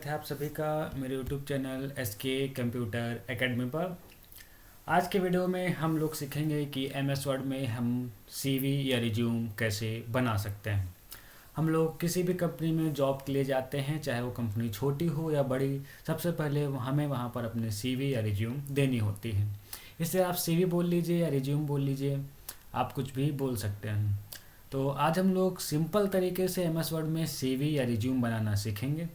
स्वागत है आप सभी का मेरे YouTube channel SK computer academy पर। आज के वीडियो में हम लोग सीखेंगे कि MS वर्ड में हम CV या रिज्यूम कैसे बना सकते हैं। हम लोग किसी भी कंपनी में जॉब के लिए जाते हैं, चाहे वो कंपनी छोटी हो या बड़ी, सबसे पहले हमें वहाँ पर अपने CV या रिज्यूम देनी होती है। इससे आप CV बोल लीजिए या रिज्यूम बोल लीजिए, आप कुछ भी बोल सकते हैं। तो आज हम लोग सिंपल तरीके से MS वर्ड में CV या रिज्यूम बनाना सीखेंगे।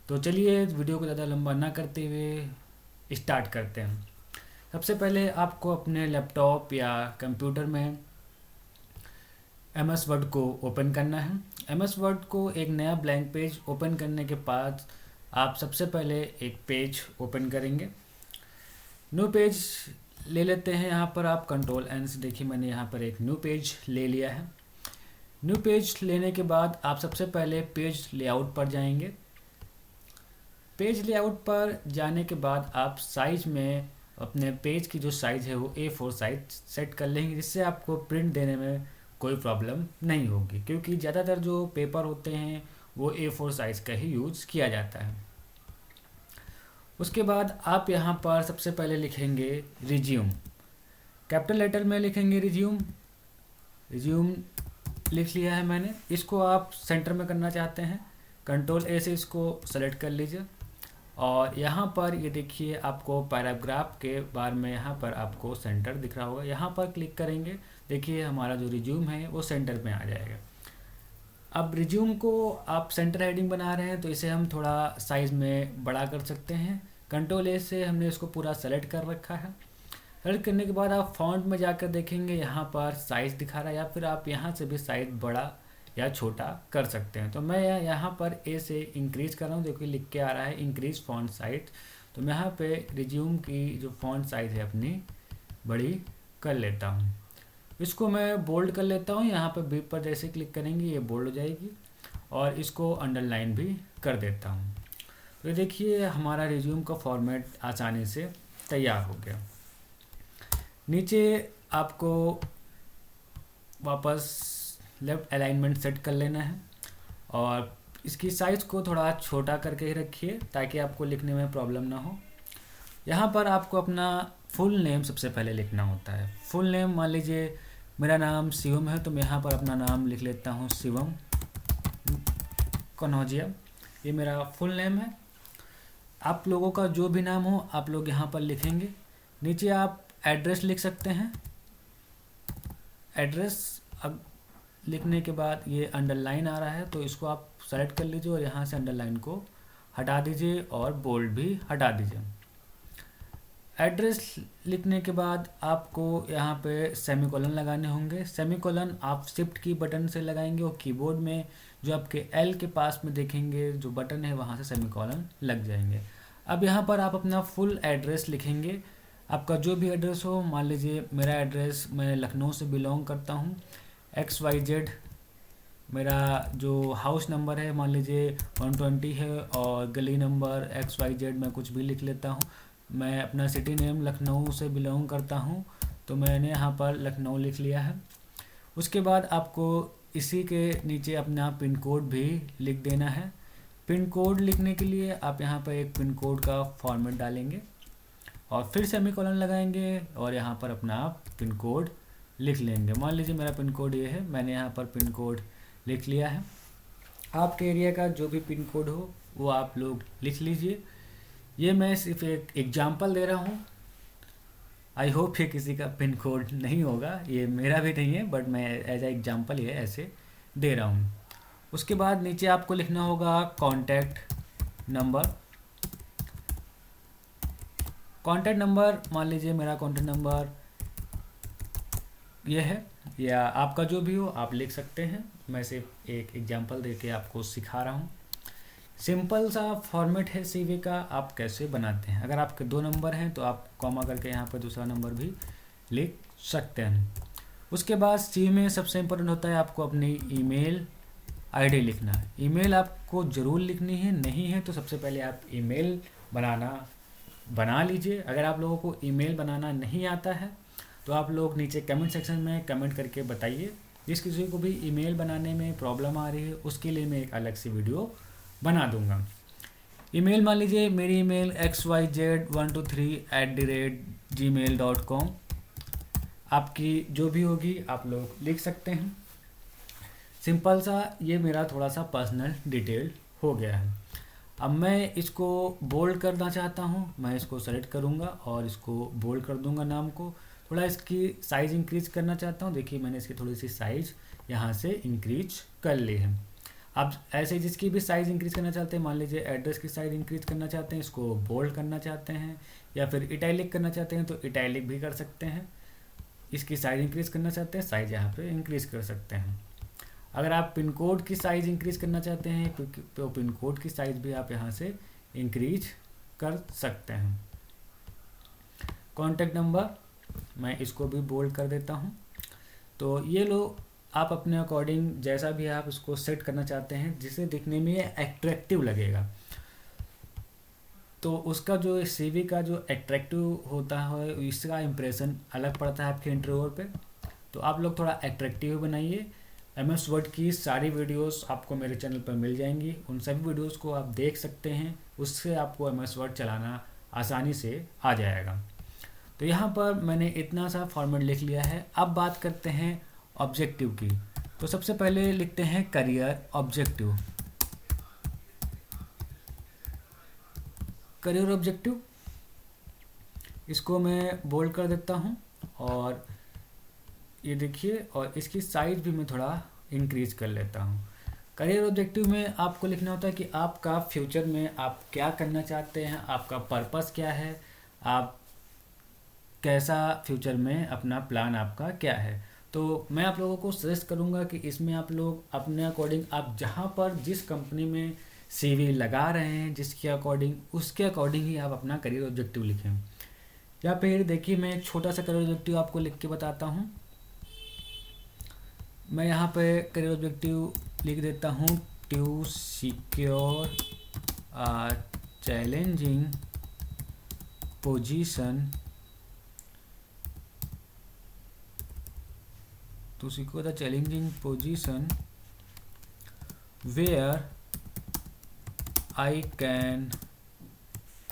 तो चलिए वीडियो को ज़्यादा लंबा ना करते हुए स्टार्ट करते हैं। सबसे पहले आपको अपने लैपटॉप या कंप्यूटर में MS वर्ड को ओपन करना है। MS वर्ड को एक नया ब्लैंक पेज ओपन करने के बाद आप सबसे पहले एक पेज ओपन करेंगे। न्यू पेज ले लेते हैं। यहाँ पर आप Ctrl+N से देखिए, मैंने यहाँ पर एक न्यू पेज ले लिया है। न्यू पेज लेने के बाद आप सबसे पहले पेज लेआउट पर जाएंगे। पेज लेआउट पर जाने के बाद आप साइज में अपने पेज की जो साइज़ है वो A4 साइज सेट कर लेंगे, जिससे आपको प्रिंट देने में कोई प्रॉब्लम नहीं होगी, क्योंकि ज़्यादातर जो पेपर होते हैं वो A4 साइज़ का ही यूज़ किया जाता है। उसके बाद आप यहाँ पर सबसे पहले लिखेंगे रिज्यूम, कैपिटल लेटर में लिखेंगे रिज्यूम। रिज्यूम लिख लिया है मैंने। इसको आप सेंटर में करना चाहते हैं, Ctrl+A से इसको सेलेक्ट कर लीजिए और यहाँ पर ये देखिए आपको पैराग्राफ के बारे में यहाँ पर आपको सेंटर दिख रहा होगा। यहाँ पर क्लिक करेंगे, देखिए हमारा जो रिज्यूम है वो सेंटर में आ जाएगा। अब रिज्यूम को आप सेंटर हेडिंग बना रहे हैं तो इसे हम थोड़ा साइज़ में बड़ा कर सकते हैं। Ctrl+A से हमने इसको पूरा सेलेक्ट कर रखा है। सेलेक्ट करने के बाद आप फॉन्ट में जाकर देखेंगे, यहाँ पर साइज़ दिखा रहा है, या फिर आप यहाँ से भी साइज़ बड़ा या छोटा कर सकते हैं। तो मैं यहाँ पर A से इंक्रीज़ कर रहा हूँ, देखिए लिख के आ रहा है इंक्रीज़ फॉन्ट साइज। तो मैं यहाँ पे रिज्यूम की जो फॉन्ट साइज़ है अपनी बड़ी कर लेता हूँ। इसको मैं बोल्ड कर लेता हूँ। यहाँ पे B पर जैसे क्लिक करेंगे ये बोल्ड हो जाएगी और इसको अंडरलाइन भी कर देता हूँ। तो ये देखिए हमारा रिज्यूम का फॉर्मेट आसानी से तैयार हो गया। नीचे आपको वापस लेफ़्ट अलाइनमेंट सेट कर लेना है और इसकी साइज़ को थोड़ा छोटा करके ही रखिए ताकि आपको लिखने में प्रॉब्लम ना हो। यहाँ पर आपको अपना फुल नेम सबसे पहले लिखना होता है। फुल नेम मान लीजिए मेरा नाम शिवम है, तो मैं यहाँ पर अपना नाम लिख लेता हूँ शिवम कन्हौजिया, ये मेरा फुल नेम है। आप लोगों का जो भी नाम हो आप लोग यहाँ पर लिखेंगे। नीचे आप एड्रेस लिख सकते हैं। एड्रेस लिखने के बाद ये अंडरलाइन आ रहा है तो इसको आप सेलेक्ट कर लीजिए और यहाँ से अंडरलाइन को हटा दीजिए और बोल्ड भी हटा दीजिए। एड्रेस लिखने के बाद आपको यहाँ पे सेमीकोलन लगाने होंगे। सेमीकोलन आप शिफ्ट की बटन से लगाएंगे और कीबोर्ड में जो आपके L के पास में देखेंगे जो बटन है वहाँ से सेमीकोलन लग जाएंगे। अब यहाँ पर आप अपना फुल एड्रेस लिखेंगे, आपका जो भी एड्रेस हो। मान लीजिए मेरा एड्रेस, मैं लखनऊ से बिलोंग करता हूँ, XYZ मेरा जो हाउस नंबर है मान लीजिए 120 है और गली नंबर XYZ मैं कुछ भी लिख लेता हूँ। मैं अपना सिटी नेम लखनऊ से बिलोंग करता हूँ तो मैंने यहाँ पर लखनऊ लिख लिया है। उसके बाद आपको इसी के नीचे अपना पिन कोड भी लिख देना है। पिन कोड लिखने के लिए आप यहाँ पर एक पिन कोड का फॉर्मेट डालेंगे और फिर सेमीकोलन लगाएंगे और यहाँ पर अपना आप पिन कोड लिख लेंगे। मान लीजिए मेरा पिन कोड ये है, मैंने यहाँ पर पिन कोड लिख लिया है। आपके एरिया का जो भी पिन कोड हो वो आप लोग लिख लीजिए। ये मैं सिर्फ एक एग्जांपल दे रहा हूँ। आई होप ये किसी का पिन कोड नहीं होगा, ये मेरा भी नहीं है, बट मैं एज ए एग्जांपल ये ऐसे दे रहा हूँ। उसके बाद नीचे आपको लिखना होगा कॉन्टैक्ट नंबर। कॉन्टैक्ट नंबर मान लीजिए मेरा कॉन्टैक्ट नंबर ये है, या आपका जो भी हो आप लिख सकते हैं। मैं सिर्फ एक एग्जांपल देके आपको सिखा रहा हूँ। सिंपल सा फॉर्मेट है CV का, आप कैसे बनाते हैं। अगर आपके 2 नंबर हैं तो आप कॉमा करके यहाँ पर दूसरा नंबर भी लिख सकते हैं। उसके बाद CV में सबसे इम्पोर्टेंट होता है आपको अपनी ईमेल ID लिखना है। ईमेल आपको ज़रूर लिखनी है, नहीं है तो सबसे पहले आप ईमेल बना लीजिए। अगर आप लोगों को ईमेल बनाना नहीं आता है तो आप लोग नीचे कमेंट सेक्शन में कमेंट करके बताइए। जिस किसी को भी ईमेल बनाने में प्रॉब्लम आ रही है उसके लिए मैं एक अलग सी वीडियो बना दूंगा। ईमेल मान लीजिए मेरी ईमेल xyz123@gmail.com, आपकी जो भी होगी आप लोग लिख सकते हैं। सिंपल सा ये मेरा थोड़ा सा पर्सनल डिटेल हो गया है। अब मैं इसको बोल्ड करना चाहता हूँ, मैं इसको सेलेक्ट करूँगा और इसको बोल्ड कर दूँगा नाम को। थोड़ा इसकी साइज़ इंक्रीज करना चाहता हूँ, देखिए मैंने इसकी थोड़ी सी साइज़ यहाँ से इंक्रीज कर ली है। अब ऐसे जिसकी भी साइज़ इंक्रीज करना चाहते हैं, मान लीजिए एड्रेस की साइज़ इंक्रीज करना चाहते हैं, इसको बोल्ड करना चाहते हैं या फिर इटैलिक करना चाहते हैं तो इटैलिक भी कर सकते हैं। इसकी साइज़ इंक्रीज करना चाहते हैं, साइज़ यहाँ पे इंक्रीज कर सकते हैं। अगर आप पिन कोड की साइज़ इंक्रीज करना चाहते हैं तो पिन कोड की साइज़ भी आप यहाँ से इंक्रीज कर सकते हैं। कॉन्टैक्ट नंबर मैं इसको भी बोल्ड कर देता हूँ। तो ये लो, आप अपने अकॉर्डिंग जैसा भी आप इसको सेट करना चाहते हैं जिसे दिखने में ये एट्रैक्टिव लगेगा, तो उसका जो सीवी का जो एट्रैक्टिव होता है इसका इम्प्रेशन अलग पड़ता है आपके इंटरव्यूअर पे। तो आप लोग थोड़ा एट्रैक्टिव बनाइए। MS वर्ड की सारी वीडियोस आपको मेरे चैनल पर मिल जाएंगी, उन सभी वीडियोस को आप देख सकते हैं, उससे आपको MS वर्ड चलाना आसानी से आ जाएगा। तो यहाँ पर मैंने इतना सा फॉर्मेट लिख लिया है। अब बात करते हैं ऑब्जेक्टिव की। तो सबसे पहले लिखते हैं करियर ऑब्जेक्टिव। करियर ऑब्जेक्टिव इसको मैं बोल्ड कर देता हूँ और ये देखिए, और इसकी साइज भी मैं थोड़ा इंक्रीज कर लेता हूँ। करियर ऑब्जेक्टिव में आपको लिखना होता है कि आपका फ्यूचर में आप क्या करना चाहते हैं, आपका पर्पस क्या है, आप कैसा फ्यूचर में अपना प्लान आपका क्या है। तो मैं आप लोगों को सजेस्ट करूँगा कि इसमें आप लोग अपने अकॉर्डिंग, आप जहाँ पर जिस कंपनी में CV लगा रहे हैं जिसके अकॉर्डिंग, उसके अकॉर्डिंग ही आप अपना करियर ऑब्जेक्टिव लिखें। या फिर देखिए मैं एक छोटा सा करियर ऑब्जेक्टिव आपको लिख के बताता हूँ। मैं यहाँ पे करियर ऑब्जेक्टिव लिख देता हूँ, to secure a challenging position, to secure the challenging position where I can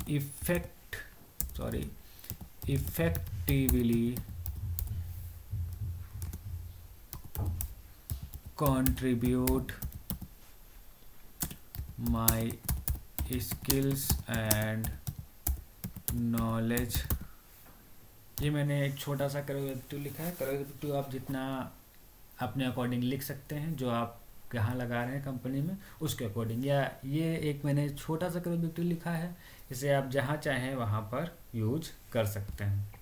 effectively contribute my skills and knowledge। ये मैंने एक छोटा सा करियर ऑब्जेक्टिव लिखा है। करियर ऑब्जेक्टिव आप जितना अपने अकॉर्डिंग लिख सकते हैं, जो आप कहाँ लगा रहे हैं कंपनी में उसके अकॉर्डिंग, या ये एक मैंने छोटा सा करियर ऑब्जेक्टिव लिखा है, इसे आप जहाँ चाहें वहाँ पर यूज कर सकते हैं।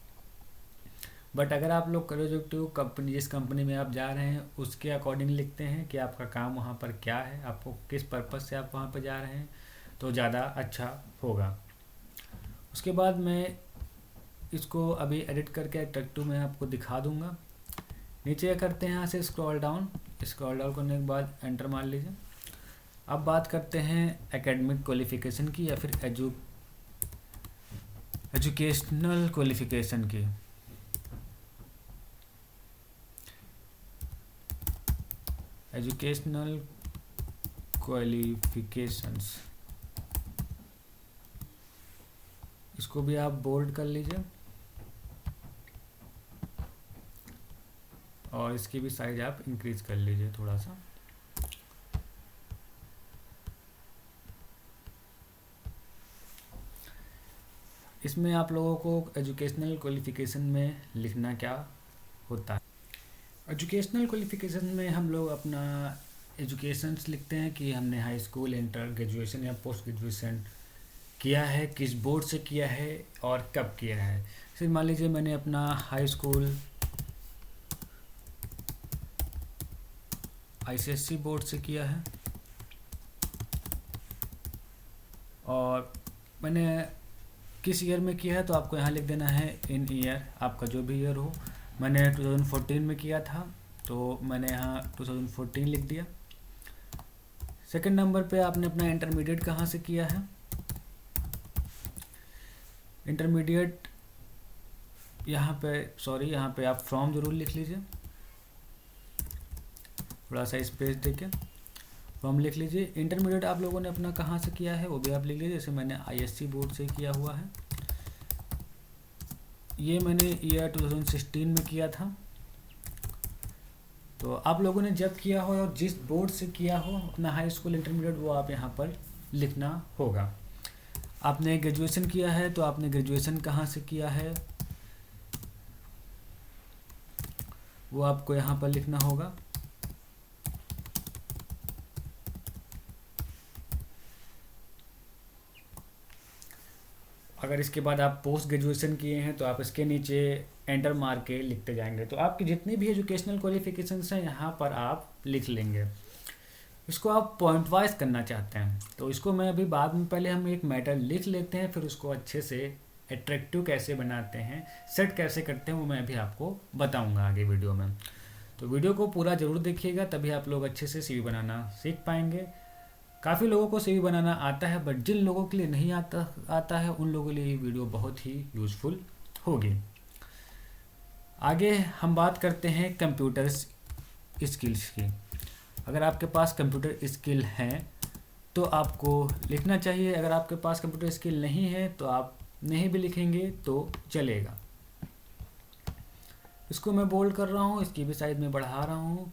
बट अगर आप लोग करियर ऑब्जेक्टिव कंपनी, जिस कंपनी में आप जा रहे हैं उसके अकॉर्डिंग लिखते हैं कि आपका काम वहाँ पर क्या है, आपको किस पर्पज़ से आप वहाँ पर जा रहे हैं, तो ज़्यादा अच्छा होगा। उसके बाद मैं इसको अभी एडिट करके एट्रैक्टिव में आपको दिखा दूंगा। नीचे करते हैं यहाँ से स्क्रॉल डाउन करने के बाद एंटर मार लीजिए। अब बात करते हैं एकेडमिक क्वालिफिकेशन की या फिर एजुकेशनल क्वालिफिकेशन की। एजुकेशनल क्वालिफिकेशंस, इसको भी आप बोल्ड कर लीजिए और इसकी भी साइज आप इंक्रीज कर लीजिए थोड़ा सा। इसमें आप लोगों को एजुकेशनल क्वालिफिकेशन में लिखना क्या होता है। एजुकेशनल क्वालिफिकेशन में हम लोग अपना एजुकेशंस लिखते हैं कि हमने हाई स्कूल, इंटर, ग्रेजुएशन या पोस्ट ग्रेजुएशन किया है, किस बोर्ड से किया है और कब किया है। फिर मान लीजिए मैंने अपना हाई स्कूल ICSE बोर्ड से किया है और मैंने किस ईयर में किया है तो आपको यहाँ लिख देना है इन ईयर, आपका जो भी ईयर हो। मैंने 2014 में किया था तो मैंने यहाँ 2014 लिख दिया। सेकंड नंबर पे आपने अपना इंटरमीडिएट कहाँ से किया है। इंटरमीडिएट यहाँ पे आप फ्रॉम ज़रूर लिख लीजिए, थोड़ा सा स्पेस देके। फ्रॉम लिख लीजिए। इंटरमीडिएट आप लोगों ने अपना कहाँ से किया है वो भी आप लिख लीजिए, जैसे मैंने ISC बोर्ड से किया हुआ है, ये मैंने ईयर 2016 में किया था। तो आप लोगों ने जब किया हो और जिस बोर्ड से किया हो अपना हाई स्कूल इंटरमीडिएट, वो आप यहाँ पर लिखना होगा। आपने ग्रेजुएशन किया है तो आपने ग्रेजुएशन कहाँ से किया है वो आपको यहाँ पर लिखना होगा। अगर इसके बाद आप पोस्ट ग्रेजुएशन किए हैं तो आप इसके नीचे एंटर मार के लिखते जाएंगे, तो आपकी जितनी भी एजुकेशनल क्वालिफिकेशंस हैं यहाँ पर आप लिख लेंगे। इसको आप पॉइंट वाइज करना चाहते हैं तो इसको मैं अभी बाद में, पहले हम एक मैटर लिख लेते हैं, फिर उसको अच्छे से एट्रैक्टिव कैसे बनाते हैं, सेट कैसे करते हैं, वो मैं अभी आपको बताऊंगा आगे वीडियो में। तो वीडियो को पूरा ज़रूर देखिएगा, तभी आप लोग अच्छे से CV बनाना सीख पाएंगे। काफ़ी लोगों को CV बनाना आता है, बट जिन लोगों के लिए नहीं आता है उन लोगों के लिए ये वीडियो बहुत ही यूज़फुल होगी। आगे हम बात करते हैं कंप्यूटर स्किल्स की। अगर आपके पास कंप्यूटर स्किल हैं तो आपको लिखना चाहिए, अगर आपके पास कंप्यूटर स्किल नहीं है तो आप नहीं भी लिखेंगे तो चलेगा। इसको मैं बोल्ड कर रहा हूँ, इसकी भी साइज में बढ़ा रहा हूँ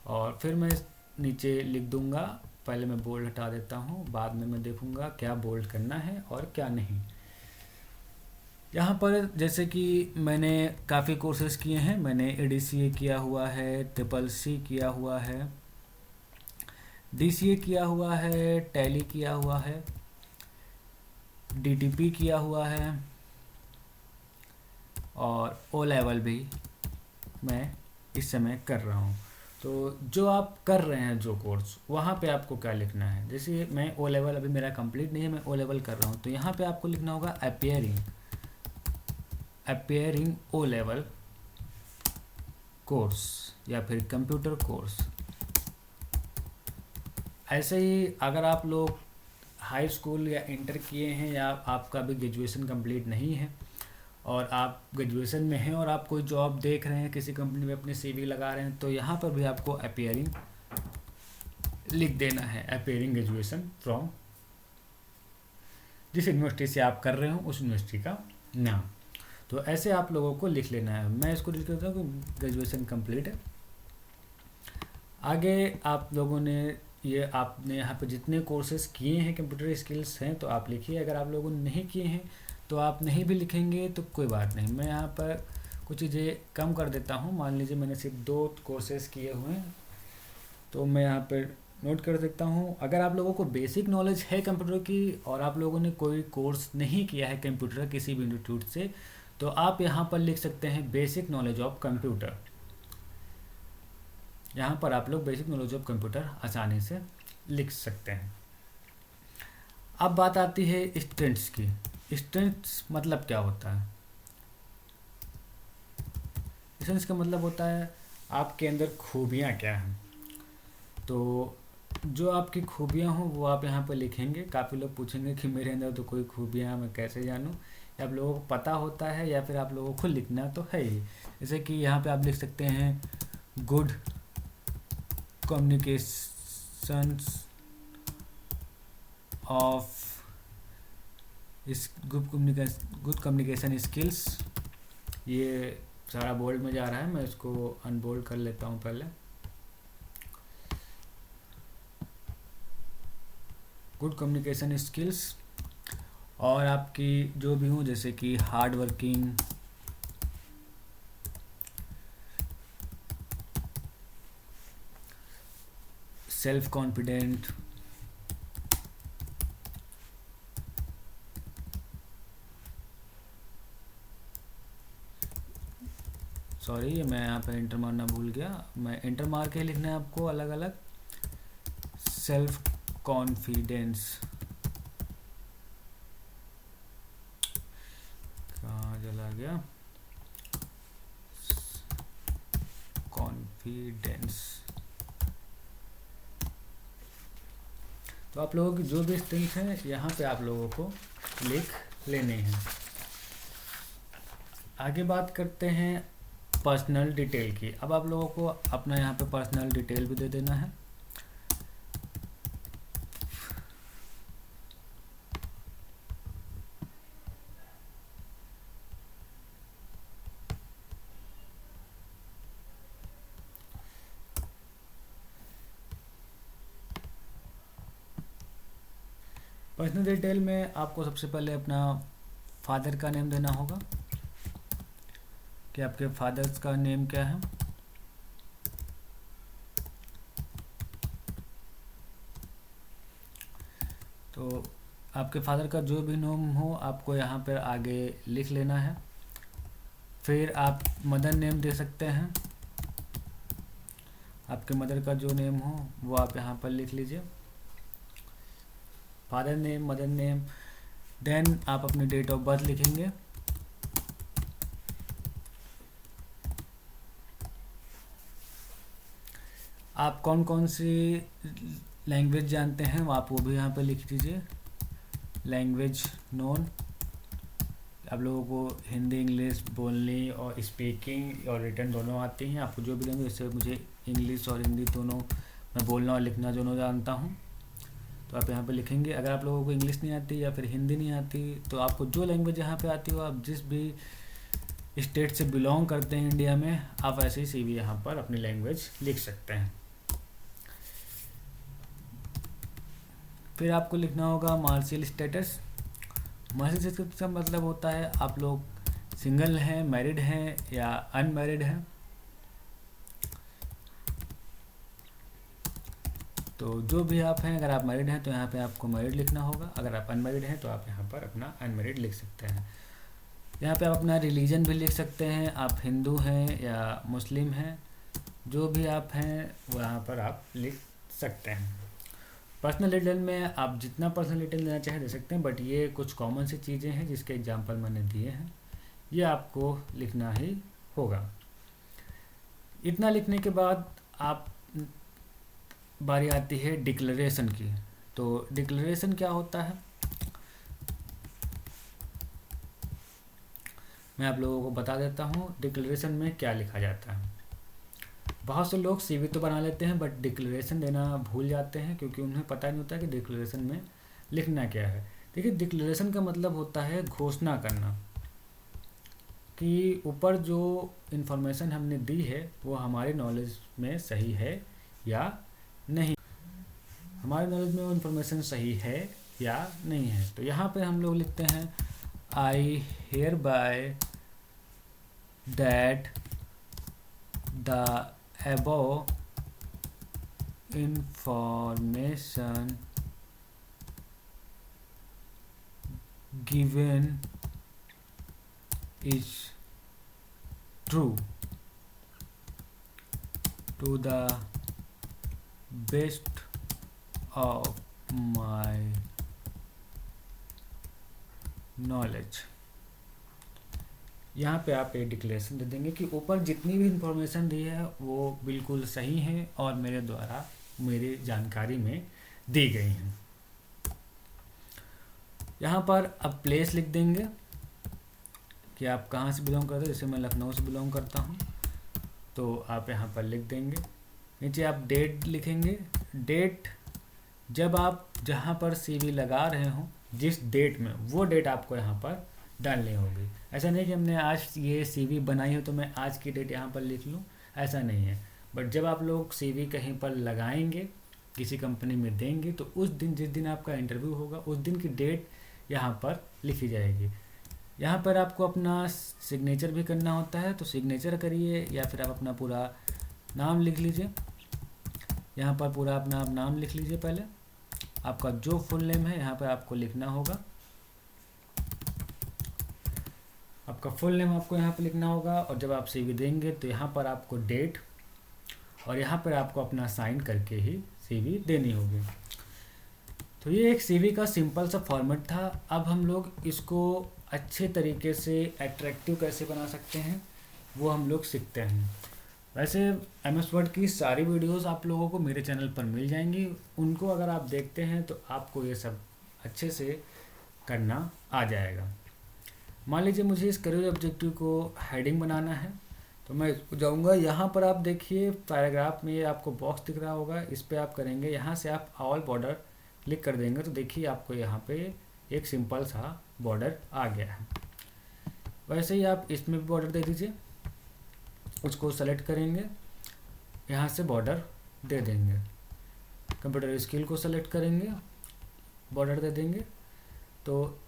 और फिर मैं नीचे लिख दूँगा। पहले मैं बोल्ड हटा देता हूँ, बाद में मैं देखूँगा क्या बोल्ड करना है और क्या नहीं। यहाँ पर जैसे कि मैंने काफ़ी कोर्सेज़ किए हैं, मैंने ADCA किया हुआ है, CCC किया हुआ है, DCA किया हुआ है, टैली किया हुआ है, DTP किया हुआ है और O लेवल भी मैं इस समय कर रहा हूँ। तो जो आप कर रहे हैं जो कोर्स, वहाँ पे आपको क्या लिखना है। जैसे मैं O लेवल अभी मेरा कंप्लीट नहीं है, मैं O लेवल कर रहा हूँ, तो यहाँ पे आपको लिखना होगा अपीयरिंग O लेवल कोर्स या फिर कंप्यूटर कोर्स। ऐसे ही अगर आप लोग हाई स्कूल या इंटर किए हैं या आपका भी ग्रेजुएशन कंप्लीट नहीं है और आप ग्रेजुएशन में हैं और आप कोई जॉब देख रहे हैं, किसी कंपनी में अपने CV लगा रहे हैं, तो यहाँ पर भी आपको अपीयरिंग लिख देना है, अपीयरिंग ग्रेजुएशन फ्रॉम, जिस यूनिवर्सिटी से आप कर रहे हो उस यूनिवर्सिटी का नाम। तो ऐसे आप लोगों को लिख लेना है। मैं इसको लिख देता हूँ कि ग्रेजुएशन कंप्लीट है। आगे आप लोगों ने ये आपने यहाँ पर जितने कोर्सेज किए हैं कंप्यूटर स्किल्स हैं तो आप लिखिए। अगर आप लोगों ने नहीं किए हैं तो आप नहीं भी लिखेंगे तो कोई बात नहीं। मैं यहाँ पर कुछ चीज़ें कम कर देता हूँ। मान लीजिए मैंने सिर्फ 2 कोर्सेज किए हुए हैं तो मैं यहाँ पर नोट कर देता हूँ। अगर आप लोगों को बेसिक नॉलेज है कंप्यूटर की और आप लोगों ने कोई कोर्स नहीं किया है कंप्यूटर किसी भी इंस्टीट्यूट से, तो आप यहाँ पर लिख सकते हैं बेसिक नॉलेज ऑफ कंप्यूटर। यहाँ पर आप लोग बेसिक नॉलेज ऑफ कंप्यूटर आसानी से लिख सकते हैं। अब बात आती है स्ट्रेंथ्स की। स्ट्रेंथ्स मतलब क्या होता है? स्ट्रेंथ्स का मतलब होता है आपके अंदर खूबियाँ क्या हैं। तो जो आपकी खूबियाँ हों वो आप यहाँ पर लिखेंगे। काफ़ी लोग पूछेंगे कि मेरे अंदर तो कोई खूबियाँ मैं कैसे जानूँ, या आप लोगों को पता होता है या फिर आप लोगों को लिखना तो है ही। जैसे कि यहाँ पे आप लिख सकते हैं good communications of good communication skills. ये सारा बोल्ड में जा रहा है, मैं इसको अनबोल्ड कर लेता हूँ पहले। गुड कम्युनिकेशन स्किल्स और आपकी जो भी हूँ, जैसे कि hard working, self confident, sorry ये मैं यहाँ पे इंटर मारना भूल गया, मैं इंटर मार के लिखना है आपको अलग अलग। सेल्फ कॉन्फिडेंस, कहाँ चला गया, कॉन्फिडेंस। तो आप लोगों की जो भी स्ट्रेंथ है यहाँ पे आप लोगों को लिख लेने हैं। आगे बात करते हैं पर्सनल डिटेल की। अब आप लोगों को अपना यहाँ पे पर्सनल डिटेल भी दे देना है। पर्सनल डिटेल में आपको सबसे पहले अपना फादर का नेम देना होगा कि आपके फादर्स का नेम क्या है। तो आपके फादर का जो भी नेम हो आपको यहाँ पर आगे लिख लेना है। फिर आप मदर नेम दे सकते हैं, आपके मदर का जो नेम हो वो आप यहाँ पर लिख लीजिए, father name, mother name. Then आप अपनी डेट ऑफ बर्थ लिखेंगे। आप कौन कौन सी लैंग्वेज जानते हैं वो आप वो भी यहाँ पर लिख दीजिए। लैंग्वेज नोन, आप लोगों को हिंदी इंग्लिश बोलनी और स्पीकिंग और रिटर्न दोनों आती हैं। आपको जो भी लैंग्वेज, जैसे मुझे इंग्लिश और हिंदी दोनों मैं बोलना और लिखना दोनों जानता हूँ, तो आप यहाँ पे लिखेंगे। अगर आप लोगों को इंग्लिश नहीं आती या फिर हिंदी नहीं आती तो आपको जो लैंग्वेज यहाँ पे आती हो, आप जिस भी स्टेट से बिलोंग करते हैं इंडिया में, आप ऐसे ही CV यहाँ पर अपनी लैंग्वेज लिख सकते हैं। फिर आपको लिखना होगा मार्शियल स्टेटस। मार्शियल स्टेटस का मतलब होता है आप लोग सिंगल हैं, मैरिड हैं या अनमैरिड हैं। तो जो भी आप हैं, अगर आप मैरिड हैं तो यहाँ पे आपको मैरिड लिखना होगा, अगर आप अनमैरिड हैं तो आप यहाँ पर अपना अनमैरिड लिख सकते हैं। यहाँ पे आप अपना रिलीजन भी लिख सकते हैं, आप हिंदू हैं या मुस्लिम हैं, जो भी आप हैं वो यहाँ पर आप लिख सकते हैं। पर्सनल डिटेल में आप जितना पर्सनल डिटेल देना चाहे दे सकते हैं, बट ये कुछ कॉमन सी चीज़ें हैं जिसके एग्जांपल मैंने दिए हैं, ये आपको लिखना ही होगा। इतना लिखने के बाद आप बारी आती है डिक्लेरेशन की। तो डिक्लेरेशन क्या होता है मैं आप लोगों को बता देता हूँ डिक्लेरेशन में क्या लिखा जाता है। बहुत से लोग CV तो बना लेते हैं बट डिक्लेरेशन देना भूल जाते हैं क्योंकि उन्हें पता नहीं होता कि डिक्लेरेशन में लिखना क्या है। देखिए, डिक्लेरेशन का मतलब होता है घोषणा करना कि ऊपर जो इन्फॉर्मेशन हमने दी है वो हमारे नॉलेज में सही है या नहीं, हमारे नॉलेज में वो इन्फॉर्मेशन सही है या नहीं है। तो यहाँ पे हम लोग लिखते हैं I hereby that the above information given is true to the best of my knowledge। यहाँ पे आप एक डिक्लेरेशन दे देंगे कि ऊपर जितनी भी इंफॉर्मेशन दी है वो बिल्कुल सही है और मेरे द्वारा मेरी जानकारी में दी गई हैं। यहाँ पर अब प्लेस लिख देंगे कि आप कहाँ से बिलोंग करते हैं। जैसे मैं लखनऊ से बिलोंग करता हूँ तो आप यहाँ पर लिख देंगे। नीचे आप डेट लिखेंगे। डेट जब आप जहाँ पर CV लगा रहे हो जिस डेट में, वो डेट आपको यहाँ पर डालनी होगी। ऐसा नहीं कि हमने आज ये CV बनाई हो तो मैं आज की डेट यहाँ पर लिख लूँ, ऐसा नहीं है। बट जब आप लोग CV कहीं पर लगाएंगे, किसी कंपनी में देंगे, तो उस दिन जिस दिन आपका इंटरव्यू होगा उस दिन की डेट यहाँ पर लिखी जाएगी। यहाँ पर आपको अपना सिग्नेचर भी करना होता है, तो सिग्नेचर करिए या फिर आप अपना पूरा नाम लिख लीजिए। यहाँ पर पूरा अपना नाम लिख लीजिए। पहले आपका जो फुल नेम है यहाँ पर आपको लिखना होगा, आपका फुल नेम आपको यहाँ पर लिखना होगा। और जब आप CV देंगे तो यहाँ पर आपको डेट और यहाँ पर आपको अपना साइन करके ही CV देनी होगी। तो ये एक CV का सिंपल सा फॉर्मेट था। अब हम लोग इसको अच्छे तरीके से अट्रैक्टिव कैसे बना सकते हैं वो हम लोग सीखते हैं। वैसे MS वर्ड की सारी वीडियोस आप लोगों को मेरे चैनल पर मिल जाएंगी, उनको अगर आप देखते हैं तो आपको ये सब अच्छे से करना आ जाएगा। मान लीजिए मुझे इस करियर ऑब्जेक्टिव को हेडिंग बनाना है तो मैं जाऊंगा, यहाँ पर आप देखिए पैराग्राफ में ये आपको बॉक्स दिख रहा होगा, इस पर आप करेंगे। यहाँ से आप ऑल बॉर्डर क्लिक कर देंगे तो देखिए आपको यहाँ पे एक सिंपल सा बॉर्डर आ गया है। वैसे ही आप इसमें भी बॉर्डर दे दीजिए, उसको सेलेक्ट करेंगे, यहाँ से बॉर्डर दे देंगे। कंप्यूटर स्किल को सेलेक्ट करेंगे, बॉर्डर दे देंगे। तो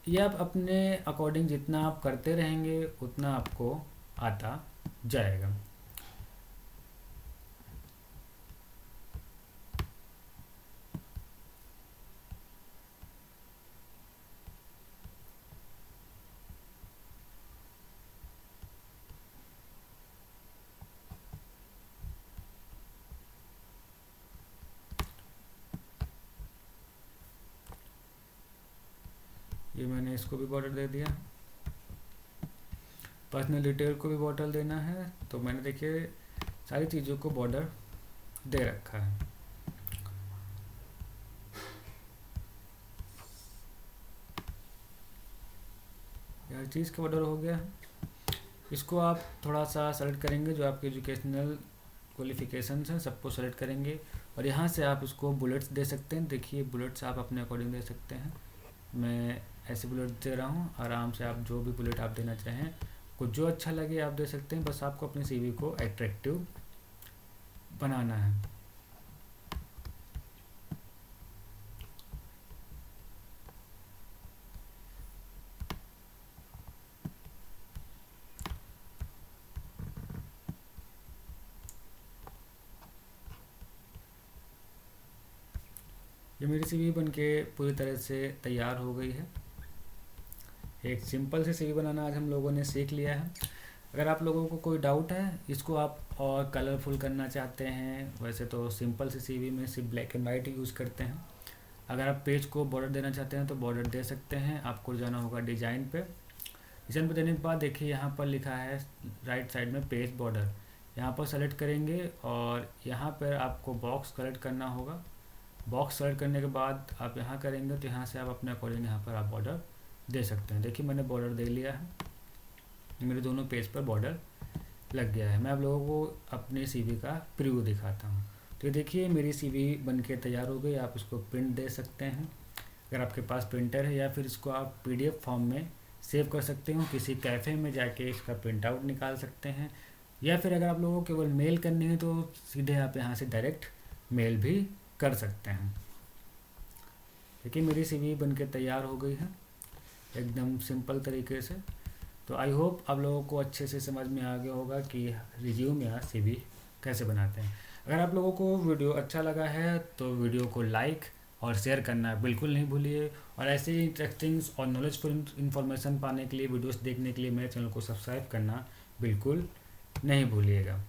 ये आप अपने अकॉर्डिंग जितना आप करते रहेंगे उतना आपको आता जाएगा। ये मैंने इसको भी बॉर्डर दे दिया। पर्सनल डिटेल को भी बॉर्डर देना है, तो मैंने देखिए सारी चीज़ों को बॉर्डर दे रखा है। हर चीज़ का बॉर्डर हो गया है। इसको आप थोड़ा सा सेलेक्ट करेंगे, जो आपके एजुकेशनल क्वालिफिकेशंस हैं सबको सेलेक्ट करेंगे और यहाँ से आप इसको बुलेट्स दे सकते हैं। देखिए बुलेट्स आप अपने अकॉर्डिंग दे सकते हैं। मैं ऐसे बुलेट दे रहा हूँ, आराम से आप जो भी बुलेट आप देना चाहें, कुछ जो अच्छा लगे आप दे सकते हैं। बस आपको अपने सीवी को अट्रैक्टिव बनाना है। ये मेरी सीवी बनके पूरी तरह से तैयार हो गई है। एक सिंपल से सीवी बनाना आज हम लोगों ने सीख लिया है। अगर आप लोगों को कोई डाउट है, इसको आप और कलरफुल करना चाहते हैं, वैसे तो सिंपल से सीवी में सिर्फ ब्लैक एंड वाइट यूज़ करते हैं। अगर आप पेज को बॉर्डर देना चाहते हैं तो बॉर्डर दे सकते हैं। आपको जाना होगा डिज़ाइन पे। डिज़ाइन पे देने के बाद देखिए यहाँ पर लिखा है राइट साइड में पेज बॉर्डर, यहाँ पर सेलेक्ट करेंगे और यहाँ पर आपको बॉक्स सेलेक्ट करना होगा। बॉक्स सेलेक्ट करने के बाद आप यहाँ करेंगे तो यहाँ से आप अपने अकॉर्डिंग यहाँ पर आप बॉर्डर दे सकते हैं। देखिए मैंने बॉर्डर दे लिया है, मेरे दोनों पेज पर बॉर्डर लग गया है। मैं आप लोगों को अपने सीवी का प्रीव्यू दिखाता हूँ। तो ये देखिए मेरी सीवी बनके तैयार हो गई। आप इसको प्रिंट दे सकते हैं अगर आपके पास प्रिंटर है, या फिर इसको आप पीडीएफ फॉर्म में सेव कर सकते हो। किसी कैफ़े में जाके इसका प्रिंट आउट निकाल सकते हैं, या फिर अगर आप लोगों को केवल मेल करनी है तो सीधे आप यहाँ से डायरेक्ट मेल भी कर सकते हैं। देखिए मेरी सीवी बनके तैयार हो गई है एकदम सिंपल तरीके से। तो आई होप आप लोगों को अच्छे से समझ में आ गया होगा कि रिज्यूम या सीवी कैसे बनाते हैं। अगर आप लोगों को वीडियो अच्छा लगा है तो वीडियो को लाइक और शेयर करना बिल्कुल नहीं भूलिए, और ऐसे ही इंटरेस्टिंग और नॉलेजफुल इन्फॉर्मेशन पाने के लिए, वीडियोस देखने के लिए मेरे चैनल को सब्सक्राइब करना बिल्कुल नहीं भूलिएगा।